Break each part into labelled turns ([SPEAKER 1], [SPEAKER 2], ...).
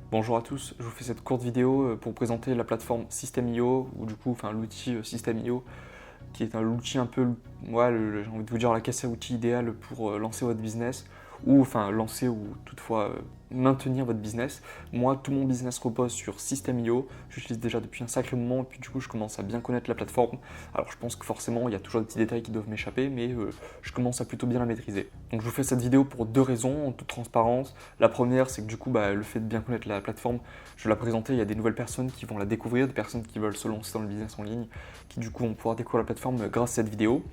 [SPEAKER 1] Bonjour à tous, je vous fais cette courte vidéo pour présenter la plateforme System.io, ou du coup l'outil System.io, qui est l'outil un peu, j'ai envie de vous dire la caisse à outils idéale pour lancer votre business, ou lancer ou toutefois maintenir votre business. Moi, tout mon business repose sur System.io, j'utilise déjà depuis un sacré moment, et puis du coup je commence à bien connaître la plateforme. Alors je pense que forcément il y a toujours des petits détails qui doivent m'échapper, mais je commence à plutôt bien la maîtriser. Donc je vous fais cette vidéo pour deux raisons, en toute transparence. La première, c'est que du coup le fait de bien connaître la plateforme, je vais la présenter, il y a des nouvelles personnes qui vont la découvrir, des personnes qui veulent se lancer dans le business en ligne, qui du coup vont pouvoir découvrir la plateforme grâce à cette vidéo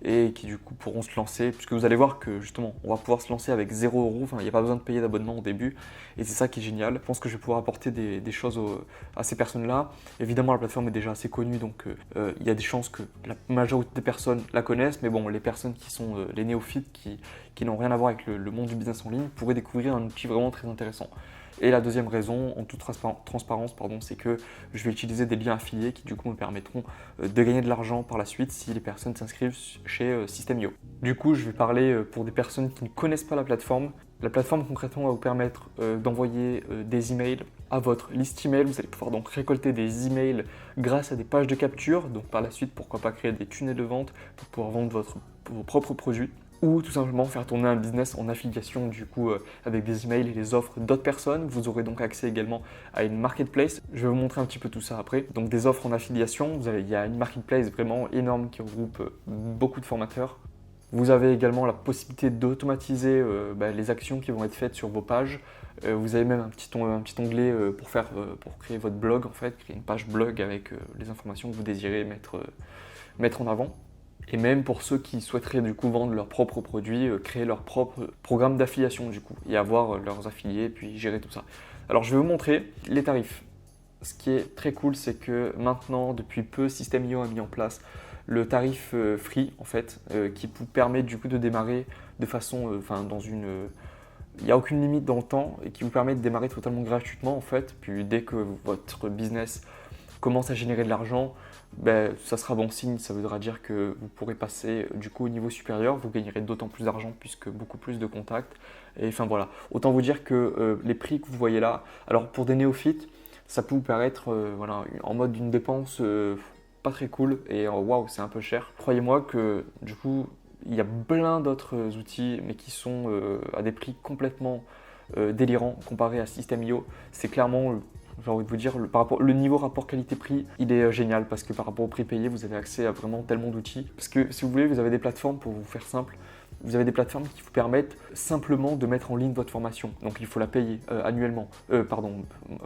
[SPEAKER 1] et qui du coup pourront se lancer, puisque vous allez voir que justement on va pouvoir se lancer avec 0 €, il n'y a pas besoin de payer d'abonnement au début, et c'est ça qui est génial. Je pense que je vais pouvoir apporter des choses à ces personnes-là. Évidemment la plateforme est déjà assez connue, donc il y a des chances que la majorité des personnes la connaissent, mais bon, les personnes qui sont les néophytes, qui n'ont rien à voir avec le monde du business en ligne, pourraient découvrir un outil vraiment très intéressant. Et la deuxième raison, en toute transparence, c'est que je vais utiliser des liens affiliés qui du coup me permettront de gagner de l'argent par la suite si les personnes s'inscrivent chez System.io. Du coup, je vais parler pour des personnes qui ne connaissent pas la plateforme. La plateforme concrètement va vous permettre d'envoyer des emails à votre liste email. Vous allez pouvoir donc récolter des emails grâce à des pages de capture. Donc par la suite, pourquoi pas créer des tunnels de vente pour pouvoir vendre vos propres produits, ou tout simplement faire tourner un business en affiliation du coup avec des emails et les offres d'autres personnes. Vous aurez donc accès également à une marketplace. Je vais vous montrer un petit peu tout ça après. Donc des offres en affiliation, il y a une marketplace vraiment énorme qui regroupe beaucoup de formateurs. Vous avez également la possibilité d'automatiser les actions qui vont être faites sur vos pages. Vous avez même un petit onglet pour créer votre blog en fait, créer une page blog avec les informations que vous désirez mettre en avant. Et même pour ceux qui souhaiteraient du coup vendre leurs propres produits, créer leur propre programme d'affiliation du coup, et avoir leurs affiliés, puis gérer tout ça. Alors je vais vous montrer les tarifs. Ce qui est très cool, c'est que maintenant, depuis peu, System.io a mis en place le tarif free en fait, qui vous permet du coup de démarrer de façon, il n'y a aucune limite dans le temps et qui vous permet de démarrer totalement gratuitement en fait. Puis dès que votre business commence à générer de l'argent, ça sera bon signe, ça voudra dire que vous pourrez passer du coup au niveau supérieur, vous gagnerez d'autant plus d'argent puisque beaucoup plus de contacts. Et enfin voilà, autant vous dire que les prix que vous voyez là, alors pour des néophytes, ça peut vous paraître en mode d'une dépense pas très cool et waouh, c'est un peu cher. Croyez-moi que du coup, il y a plein d'autres outils mais qui sont à des prix complètement délirants comparé à System.io. C'est clairement j'ai envie de vous dire, le niveau rapport qualité-prix, il est génial parce que par rapport au prix payé, vous avez accès à vraiment tellement d'outils. Parce que si vous voulez, vous avez des plateformes, pour vous faire simple, vous avez des plateformes qui vous permettent simplement de mettre en ligne votre formation. Donc il faut la payer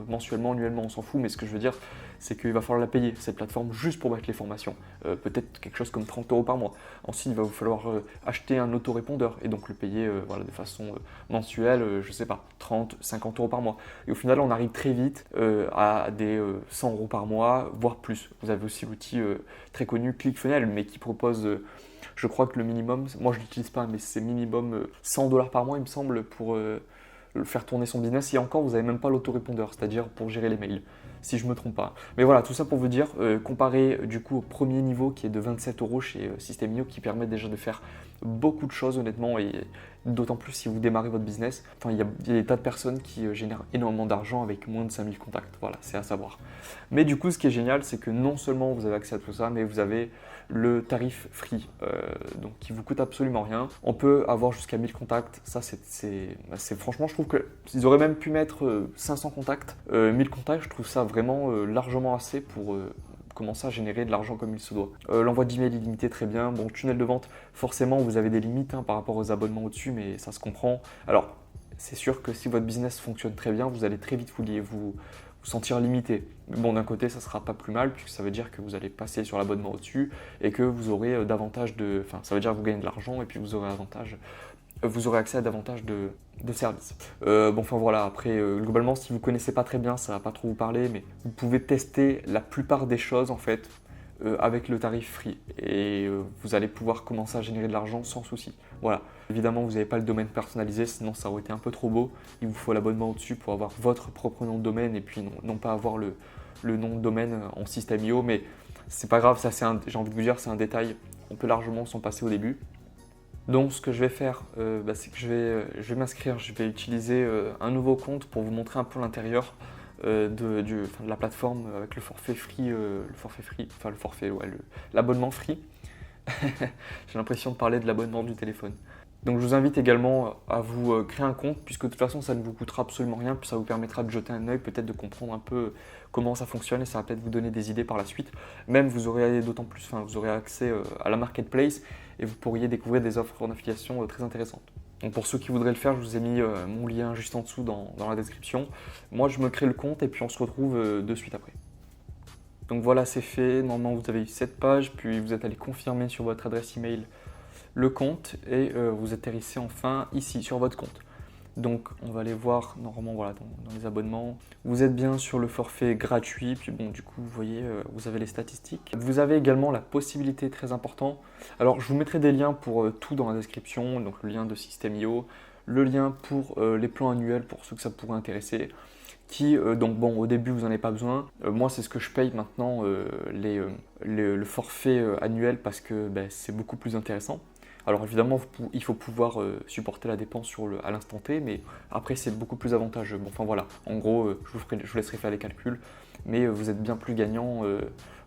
[SPEAKER 1] mensuellement, annuellement, on s'en fout, mais ce que je veux dire, c'est qu'il va falloir la payer, cette plateforme, juste pour mettre les formations. Peut-être quelque chose comme 30 € par mois. Ensuite, il va vous falloir acheter un autorépondeur et donc le payer de façon mensuelle, je ne sais pas, 30, 50 € par mois. Et au final, on arrive très vite à des 100 € par mois, voire plus. Vous avez aussi l'outil très connu ClickFunnels, mais qui propose, je crois que le minimum, moi je ne l'utilise pas, mais c'est minimum 100 $ par mois, il me semble, pour faire tourner son business. Et encore, vous n'avez même pas l'autorépondeur, c'est-à-dire pour gérer les mails, si je ne me trompe pas. Mais voilà, tout ça pour vous dire, comparé du coup au premier niveau qui est de 27 € chez System.io, qui permet déjà de faire beaucoup de choses honnêtement, et d'autant plus si vous démarrez votre business. Enfin, il y a des tas de personnes qui génèrent énormément d'argent avec moins de 5000 contacts, voilà, c'est à savoir. Mais du coup, ce qui est génial, c'est que non seulement vous avez accès à tout ça, mais vous avez le tarif free, donc qui vous coûte absolument rien. On peut avoir jusqu'à 1000 contacts, ça c'est franchement, je trouve qu'ils auraient même pu mettre 500 contacts. 1000 contacts, je trouve ça vraiment largement assez pour commencer à générer de l'argent comme il se doit. L'envoi d'email illimité, très bien. Bon, tunnel de vente, forcément vous avez des limites par rapport aux abonnements au-dessus, mais ça se comprend. Alors, c'est sûr que si votre business fonctionne très bien, vous allez très vite vous sentir limité. Mais bon, d'un côté, ça ne sera pas plus mal, puisque ça veut dire que vous allez passer sur l'abonnement au-dessus et que vous aurez davantage de... Enfin, ça veut dire que vous gagnez de l'argent et puis vous aurez accès à davantage de services. Voilà, après, globalement, si vous ne connaissez pas très bien, ça ne va pas trop vous parler, mais vous pouvez tester la plupart des choses, en fait, avec le tarif free. Et vous allez pouvoir commencer à générer de l'argent sans souci. Voilà. Évidemment, vous n'avez pas le domaine personnalisé, sinon ça aurait été un peu trop beau. Il vous faut l'abonnement au-dessus pour avoir votre propre nom de domaine et puis non pas avoir le nom de domaine en System.io. Mais c'est pas grave, ça j'ai envie de vous dire, c'est un détail. On peut largement s'en passer au début. Donc ce que je vais faire, c'est que je vais m'inscrire, je vais utiliser un nouveau compte pour vous montrer un peu l'intérieur de la plateforme avec le forfait free, l'abonnement free. J'ai l'impression de parler de l'abonnement du téléphone. Donc je vous invite également à vous créer un compte, puisque de toute façon ça ne vous coûtera absolument rien, puis ça vous permettra de jeter un œil, peut-être de comprendre un peu comment ça fonctionne, et ça va peut-être vous donner des idées par la suite. Même vous aurez d'autant plus, vous aurez accès à la marketplace et vous pourriez découvrir des offres en affiliation très intéressantes. Donc pour ceux qui voudraient le faire, je vous ai mis mon lien juste en dessous dans la description. Moi je me crée le compte et puis on se retrouve de suite après. Donc voilà, c'est fait. Normalement vous avez eu cette page, puis vous êtes allé confirmer sur votre adresse email le compte et vous atterrissez enfin ici sur votre compte. Donc on va aller voir normalement voilà, dans les abonnements. Vous êtes bien sur le forfait gratuit, puis bon du coup vous voyez, vous avez les statistiques. Vous avez également la possibilité très importante. Alors je vous mettrai des liens pour tout dans la description, donc le lien de System.io, le lien pour les plans annuels pour ceux que ça pourrait intéresser. Donc bon, au début vous n'en avez pas besoin. Moi c'est ce que je paye maintenant, le forfait annuel, parce que c'est beaucoup plus intéressant. Alors évidemment il faut pouvoir supporter la dépense à l'instant T, mais après c'est beaucoup plus avantageux. Bon, enfin voilà, en gros je vous laisserai faire les calculs, mais vous êtes bien plus gagnant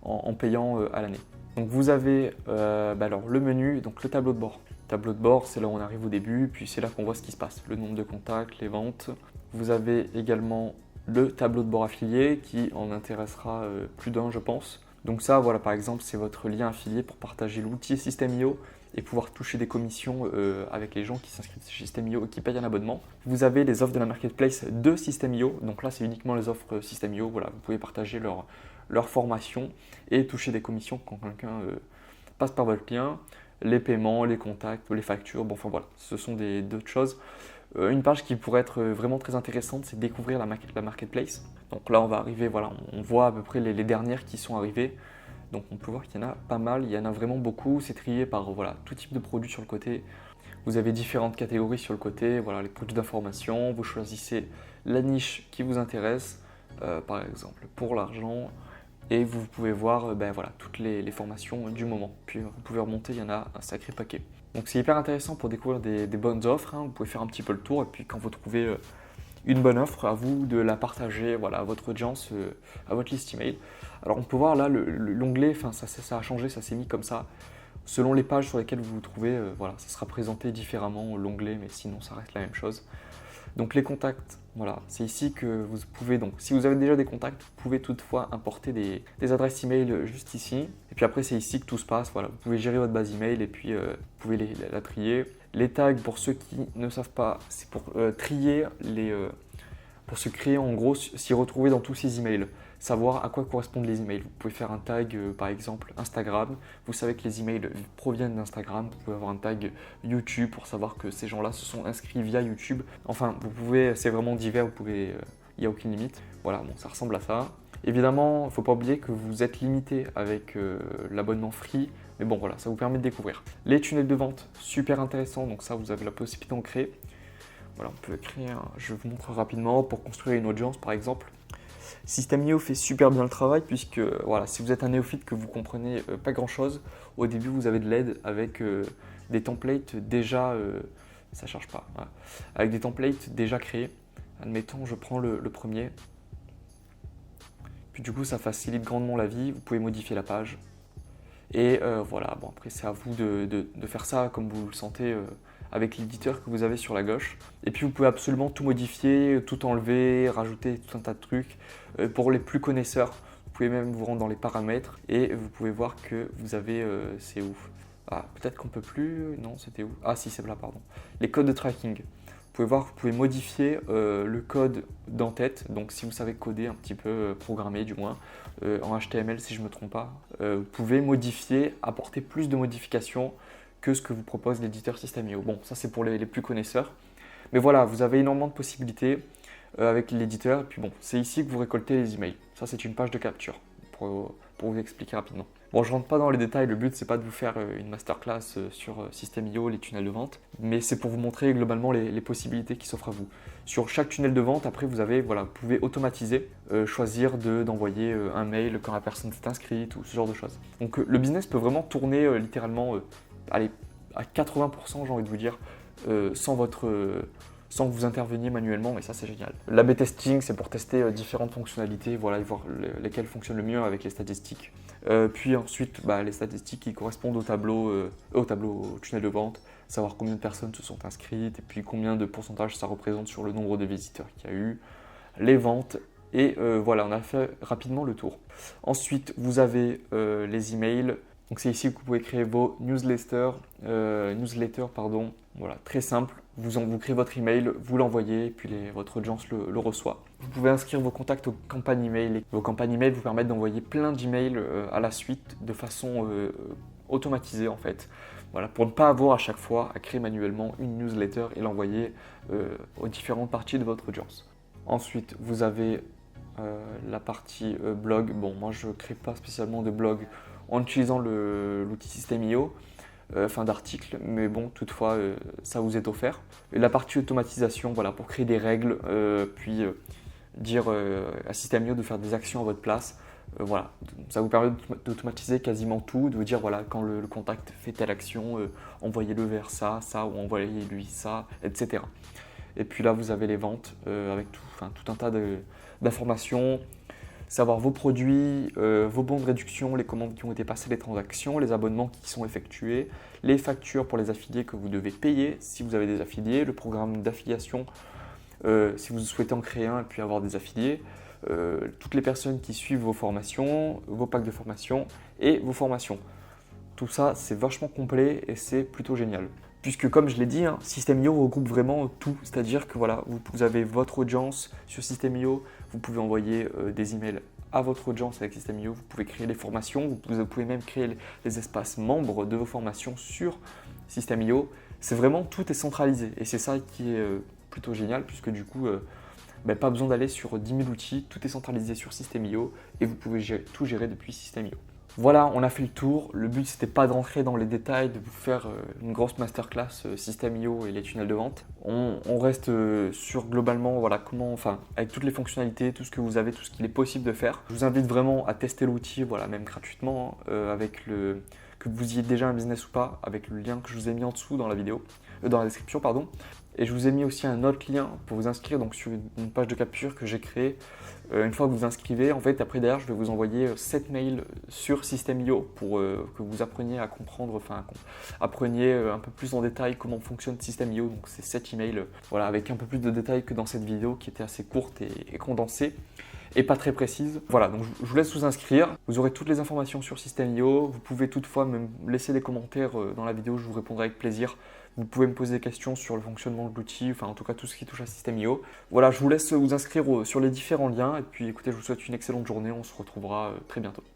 [SPEAKER 1] en payant à l'année. Donc vous avez alors le menu, donc le tableau de bord. Tableau de bord, c'est là où on arrive au début, puis c'est là qu'on voit ce qui se passe, le nombre de contacts, les ventes. Vous avez également le tableau de bord affilié qui en intéressera plus d'un, je pense. Donc ça, voilà, par exemple, c'est votre lien affilié pour partager l'outil System.io et pouvoir toucher des commissions avec les gens qui s'inscrivent chez System.io et qui payent un abonnement. Vous avez les offres de la marketplace de System.io. Donc là, c'est uniquement les offres System.io. Voilà, vous pouvez partager leur formation et toucher des commissions quand quelqu'un passe par votre lien. Les paiements, les contacts, les factures, bon, enfin voilà, ce sont d'autres choses. Une page qui pourrait être vraiment très intéressante, c'est découvrir la marketplace. Donc là, on va arriver, voilà, on voit à peu près les dernières qui sont arrivées. Donc on peut voir qu'il y en a pas mal, il y en a vraiment beaucoup. C'est trié par voilà, tout type de produits sur le côté. Vous avez différentes catégories sur le côté, voilà, les produits d'information. Vous choisissez la niche qui vous intéresse, par exemple pour l'argent. Et vous pouvez voir voilà, toutes les formations du moment. Puis vous pouvez remonter, il y en a un sacré paquet. Donc c'est hyper intéressant pour découvrir des bonnes offres. Vous pouvez faire un petit peu le tour et puis quand vous trouvez une bonne offre, à vous de la partager voilà, à votre audience, à votre liste email. Alors on peut voir là l'onglet, ça a changé, ça s'est mis comme ça. Selon les pages sur lesquelles vous vous trouvez, voilà, ça sera présenté différemment l'onglet, mais sinon ça reste la même chose. Donc les contacts, voilà, c'est ici que vous pouvez, donc si vous avez déjà des contacts, vous pouvez toutefois importer des adresses email juste ici. Et puis après c'est ici que tout se passe, voilà, vous pouvez gérer votre base email et puis vous pouvez la trier. Les tags, pour ceux qui ne savent pas, c'est pour trier pour se créer en gros, s'y retrouver dans tous ces emails, savoir à quoi correspondent les emails. Vous pouvez faire un tag par exemple Instagram, vous savez que les emails proviennent d'Instagram, vous pouvez avoir un tag YouTube pour savoir que ces gens-là se sont inscrits via YouTube. Enfin, vous pouvez, c'est vraiment divers, il n'y a aucune limite. Voilà, bon, ça ressemble à ça. Évidemment, il ne faut pas oublier que vous êtes limité avec l'abonnement free, mais bon voilà, ça vous permet de découvrir. Les tunnels de vente, super intéressant, donc ça vous avez la possibilité d'en créer. Voilà, on peut créer je vous montre rapidement pour construire une audience par exemple. System.io fait super bien le travail puisque voilà, si vous êtes un néophyte que vous comprenez pas grand chose, au début vous avez de l'aide avec des templates déjà, ça charge pas, voilà. Avec des templates déjà créés. Admettons, je prends le premier. Puis du coup ça facilite grandement la vie, vous pouvez modifier la page. Et voilà, bon après c'est à vous de faire ça comme vous le sentez avec l'éditeur que vous avez sur la gauche. Et puis vous pouvez absolument tout modifier, tout enlever, rajouter tout un tas de trucs. Pour les plus connaisseurs, vous pouvez même vous rendre dans les paramètres et vous pouvez voir que vous avez, c'est où? Ah, peut-être qu'on peut plus, non c'était où? Ah si c'est là, pardon. Les codes de tracking. Vous pouvez voir, vous pouvez modifier le code d'en-tête, donc si vous savez coder un petit peu, programmer du moins, en HTML si je ne me trompe pas, vous pouvez modifier, apporter plus de modifications que ce que vous propose l'éditeur System.io. Bon, ça c'est pour les plus connaisseurs, mais voilà, vous avez énormément de possibilités avec l'éditeur, et puis bon, c'est ici que vous récoltez les emails. Ça c'est une page de capture, pour vous expliquer rapidement. Bon, je ne rentre pas dans les détails, le but c'est pas de vous faire une masterclass sur System.io, les tunnels de vente, mais c'est pour vous montrer globalement les possibilités qui s'offrent à vous. Sur chaque tunnel de vente, après vous avez, voilà, vous pouvez automatiser, choisir d'envoyer un mail quand la personne s'est inscrite ou ce genre de choses. Donc le business peut vraiment tourner littéralement, allez, à 80%, j'ai envie de vous dire, sans que vous interveniez manuellement, et ça c'est génial. L'A/B testing, c'est pour tester différentes fonctionnalités, voilà, et voir lesquelles fonctionnent le mieux avec les statistiques. Puis ensuite, les statistiques qui correspondent au tunnel de vente, savoir combien de personnes se sont inscrites, et puis combien de pourcentage ça représente sur le nombre de visiteurs qu'il y a eu, les ventes, et voilà, on a fait rapidement le tour. Ensuite, vous avez les emails. Donc c'est ici que vous pouvez créer vos newsletters, voilà, très simple. Vous créez votre email, vous l'envoyez, puis votre audience le reçoit. Vous pouvez inscrire vos contacts aux campagnes email. Vos campagnes email vous permettent d'envoyer plein d'emails à la suite de façon automatisée en fait. Voilà, pour ne pas avoir à chaque fois à créer manuellement une newsletter et l'envoyer aux différentes parties de votre audience. Ensuite, vous avez la partie blog. Bon, moi je ne crée pas spécialement de blog en utilisant l'outil System.io, d'articles, mais bon, toutefois, ça vous est offert. Et la partie automatisation, voilà, pour créer des règles, puis dire à System.io de faire des actions à votre place. Voilà, ça vous permet d'automatiser quasiment tout, de vous dire voilà, quand le contact fait telle action, envoyez-le vers ça, ou envoyez-lui ça, etc. Et puis là, vous avez les ventes avec tout un tas d'informations. Savoir vos produits, vos bons de réduction, les commandes qui ont été passées, les transactions, les abonnements qui sont effectués, les factures pour les affiliés que vous devez payer si vous avez des affiliés, le programme d'affiliation si vous souhaitez en créer un et puis avoir des affiliés, toutes les personnes qui suivent vos formations, vos packs de formation et vos formations. Tout ça, c'est vachement complet et c'est plutôt génial. Puisque comme je l'ai dit, System.io regroupe vraiment tout. C'est-à-dire que voilà, vous avez votre audience sur System.io, vous pouvez envoyer des emails à votre audience avec System.io, vous pouvez créer des formations, vous pouvez même créer les espaces membres de vos formations sur System.io. C'est vraiment, tout est centralisé et c'est ça qui est plutôt génial puisque du coup, pas besoin d'aller sur 10 000 outils, tout est centralisé sur System.io et vous pouvez tout gérer depuis System.io. Voilà, on a fait le tour. Le but, c'était pas de rentrer dans les détails, de vous faire une grosse masterclass System.io et les tunnels de vente. On reste sur globalement, voilà, avec toutes les fonctionnalités, tout ce que vous avez, tout ce qu'il est possible de faire. Je vous invite vraiment à tester l'outil, voilà, même gratuitement, que vous ayez déjà un business ou pas, avec le lien que je vous ai mis en dessous dans la description, pardon. Et je vous ai mis aussi un autre lien pour vous inscrire donc sur une page de capture que j'ai créée. Une fois que vous vous inscrivez, en fait, après derrière, je vais vous envoyer 7 mails sur System.io pour que vous appreniez à comprendre, appreniez un peu plus en détail comment fonctionne System.io. Donc c'est 7 emails, voilà, avec un peu plus de détails que dans cette vidéo qui était assez courte et condensée et pas très précise. Voilà, donc je vous laisse vous inscrire. Vous aurez toutes les informations sur System.io. Vous pouvez toutefois me laisser des commentaires dans la vidéo, je vous répondrai avec plaisir. Vous pouvez me poser des questions sur le fonctionnement de l'outil, en tout cas tout ce qui touche à System.io. Voilà, je vous laisse vous inscrire sur les différents liens et puis écoutez, je vous souhaite une excellente journée, on se retrouvera très bientôt.